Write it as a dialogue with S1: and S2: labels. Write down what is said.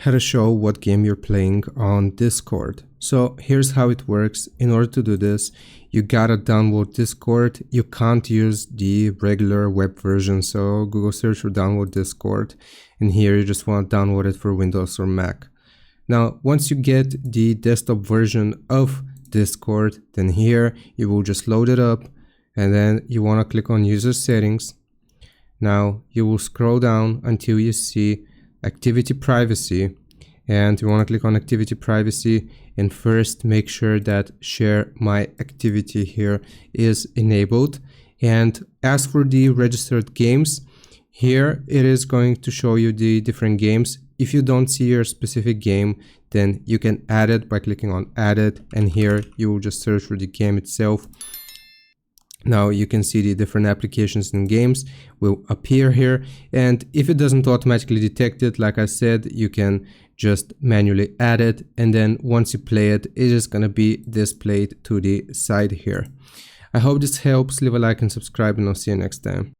S1: how to show what game you're playing on Discord. So here's how it works. In order to do this, you gotta download Discord. You can't use the regular web version, so Google search for download Discord, and here you just want to download it for Windows or Mac. Now once you get the desktop version of Discord, then here you will just load it up, and then you want to click on user settings. Now you will scroll down until you see activity privacy, and you want to click on activity privacy, and first make sure that share my activity here is enabled. And as for the registered games, here it is going to show you the different games. If you don't see your specific game, then you can add it by clicking on add it, and here you will just search for the game itself. Now you can see the different applications and games will appear here, and if it doesn't automatically detect it, like I said, you can just manually add it, and then once you play it, it is going to be displayed to the side here. I hope this helps. Leave a like and subscribe, and I'll see you next time.